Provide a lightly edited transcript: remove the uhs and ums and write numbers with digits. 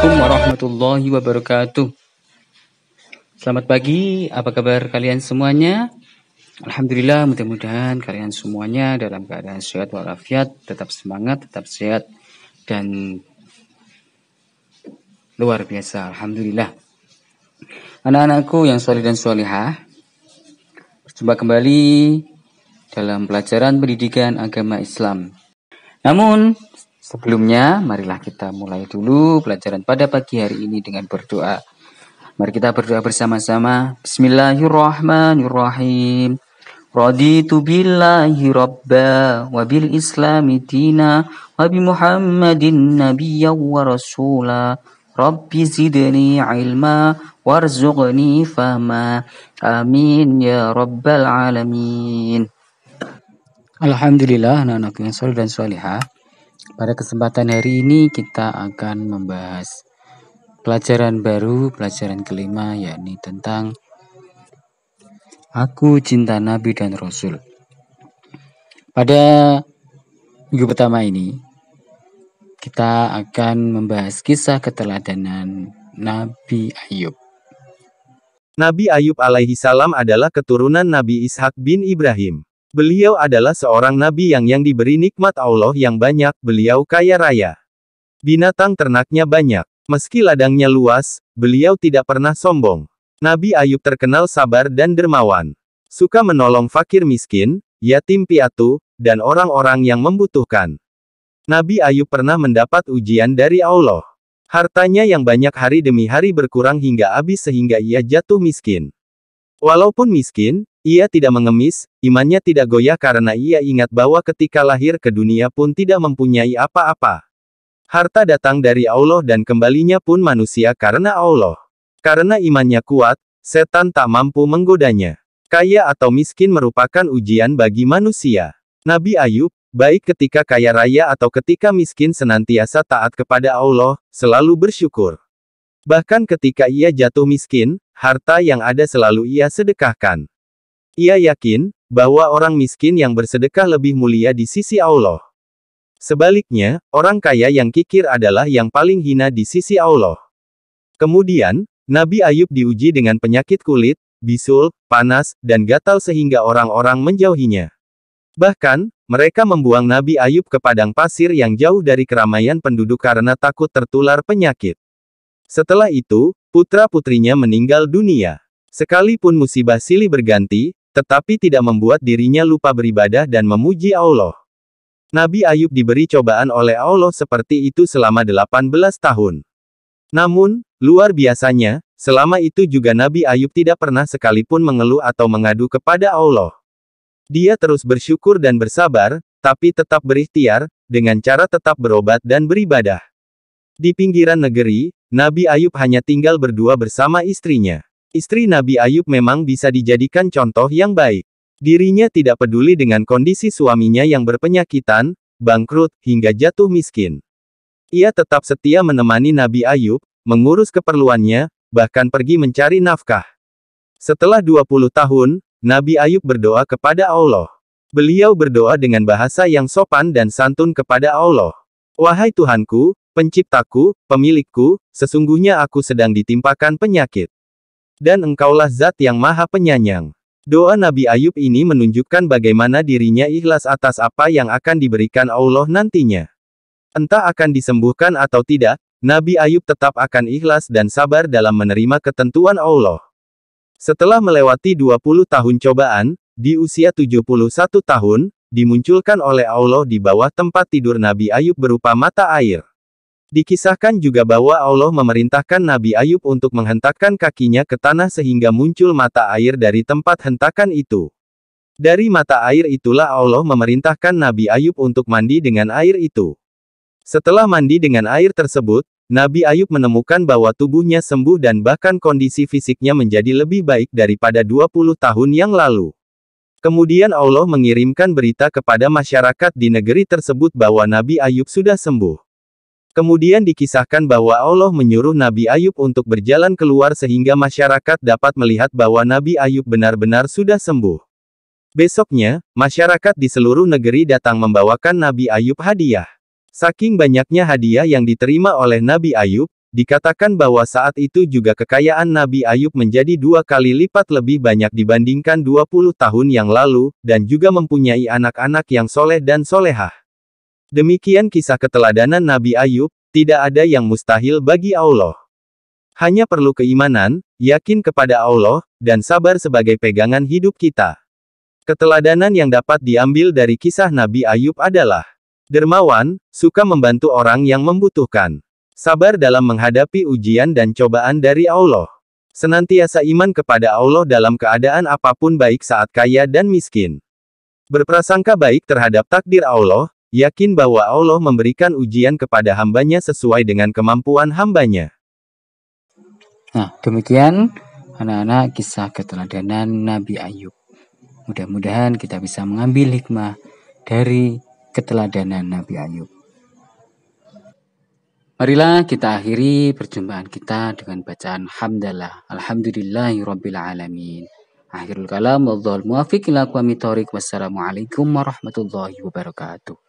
Assalamualaikum warahmatullahi wabarakatuh. Selamat pagi, apa kabar kalian semuanya? Alhamdulillah, mudah-mudahan kalian semuanya dalam keadaan sehat walafiat, tetap semangat, tetap sehat, dan luar biasa. Alhamdulillah. Anak-anakku yang soleh dan solihah, berjumpa kembali dalam pelajaran pendidikan agama Islam. Namun, sebelumnya, marilah kita mulai dulu pelajaran pada pagi hari ini dengan berdoa. Mari kita berdoa bersama-sama. Bismillahirrahmanirrahim. Raditu billahi rabba wa bil islami dina wa bi Muhammadin nabiyya wa rasula. Rabbi zidni ilma warzuqni fahma. Amin ya rabbal alamin. Alhamdulillah, anak-anak yang soleh dan solihah. Pada kesempatan hari ini kita akan membahas pelajaran baru, pelajaran kelima, yakni tentang Aku Cinta Nabi dan Rasul. Pada minggu pertama ini, kita akan membahas kisah keteladanan Nabi Ayub. Nabi Ayub alaihi salam adalah keturunan Nabi Ishak bin Ibrahim. Beliau adalah seorang nabi yang diberi nikmat Allah yang banyak, beliau kaya raya. Binatang ternaknya banyak. Meski ladangnya luas, beliau tidak pernah sombong. Nabi Ayub terkenal sabar dan dermawan. Suka menolong fakir miskin, yatim piatu, dan orang-orang yang membutuhkan. Nabi Ayub pernah mendapat ujian dari Allah. Hartanya yang banyak hari demi hari berkurang hingga habis sehingga ia jatuh miskin. Walaupun miskin, ia tidak mengemis, imannya tidak goyah karena ia ingat bahwa ketika lahir ke dunia pun tidak mempunyai apa-apa. Harta datang dari Allah dan kembalinya pun manusia karena Allah. Karena imannya kuat, setan tak mampu menggodanya. Kaya atau miskin merupakan ujian bagi manusia. Nabi Ayub, baik ketika kaya raya atau ketika miskin senantiasa taat kepada Allah, selalu bersyukur. Bahkan ketika ia jatuh miskin, harta yang ada selalu ia sedekahkan. Ia yakin bahwa orang miskin yang bersedekah lebih mulia di sisi Allah. Sebaliknya, orang kaya yang kikir adalah yang paling hina di sisi Allah. Kemudian, Nabi Ayub diuji dengan penyakit kulit, bisul, panas, dan gatal sehingga orang-orang menjauhinya. Bahkan, mereka membuang Nabi Ayub ke padang pasir yang jauh dari keramaian penduduk karena takut tertular penyakit. Setelah itu, putra-putrinya meninggal dunia. Sekalipun musibah silih berganti, tetapi tidak membuat dirinya lupa beribadah dan memuji Allah. Nabi Ayub diberi cobaan oleh Allah seperti itu selama 18 tahun. Namun, luar biasanya, selama itu juga Nabi Ayub tidak pernah sekalipun mengeluh atau mengadu kepada Allah. Dia terus bersyukur dan bersabar, tapi tetap berikhtiar, dengan cara tetap berobat dan beribadah. Di pinggiran negeri, Nabi Ayub hanya tinggal berdua bersama istrinya. Istri Nabi Ayub memang bisa dijadikan contoh yang baik. Dirinya tidak peduli dengan kondisi suaminya yang berpenyakitan, bangkrut, hingga jatuh miskin. Ia tetap setia menemani Nabi Ayub, mengurus keperluannya, bahkan pergi mencari nafkah. Setelah 20 tahun, Nabi Ayub berdoa kepada Allah. Beliau berdoa dengan bahasa yang sopan dan santun kepada Allah. Wahai Tuhanku, Penciptaku, Pemilikku, sesungguhnya aku sedang ditimpakan penyakit. Dan Engkaulah Zat yang Maha Penyayang. Doa Nabi Ayub ini menunjukkan bagaimana dirinya ikhlas atas apa yang akan diberikan Allah nantinya. Entah akan disembuhkan atau tidak, Nabi Ayub tetap akan ikhlas dan sabar dalam menerima ketentuan Allah. Setelah melewati 20 tahun cobaan, di usia 71 tahun, dimunculkan oleh Allah di bawah tempat tidur Nabi Ayub berupa mata air. Dikisahkan juga bahwa Allah memerintahkan Nabi Ayub untuk menghentakkan kakinya ke tanah sehingga muncul mata air dari tempat hentakan itu. Dari mata air itulah Allah memerintahkan Nabi Ayub untuk mandi dengan air itu. Setelah mandi dengan air tersebut, Nabi Ayub menemukan bahwa tubuhnya sembuh dan bahkan kondisi fisiknya menjadi lebih baik daripada 20 tahun yang lalu. Kemudian Allah mengirimkan berita kepada masyarakat di negeri tersebut bahwa Nabi Ayub sudah sembuh. Kemudian dikisahkan bahwa Allah menyuruh Nabi Ayub untuk berjalan keluar sehingga masyarakat dapat melihat bahwa Nabi Ayub benar-benar sudah sembuh. Besoknya, masyarakat di seluruh negeri datang membawakan Nabi Ayub hadiah. Saking banyaknya hadiah yang diterima oleh Nabi Ayub, Dikatakan bahwa saat itu juga kekayaan Nabi Ayub menjadi 2 kali lipat lebih banyak dibandingkan 20 tahun yang lalu, dan juga mempunyai anak-anak yang soleh dan solehah. Demikian kisah keteladanan Nabi Ayub, tidak ada yang mustahil bagi Allah. Hanya perlu keimanan, yakin kepada Allah, dan sabar sebagai pegangan hidup kita. Keteladanan yang dapat diambil dari kisah Nabi Ayub adalah dermawan, suka membantu orang yang membutuhkan. Sabar dalam menghadapi ujian dan cobaan dari Allah. Senantiasa iman kepada Allah dalam keadaan apapun baik saat kaya dan miskin. Berprasangka baik terhadap takdir Allah, yakin bahwa Allah memberikan ujian kepada hambanya sesuai dengan kemampuan hambanya. Nah, demikian anak-anak kisah keteladanan Nabi Ayub. Mudah-mudahan kita bisa mengambil hikmah dari keteladanan Nabi Ayub. Marilah kita akhiri perjumpaan kita dengan bacaan hamdalah. Alhamdulillahirabbil alamin. Akhirul kalam wallahul muwaffiq ila aqwamit thoriq. Wassalamualaikum warahmatullahi wabarakatuh.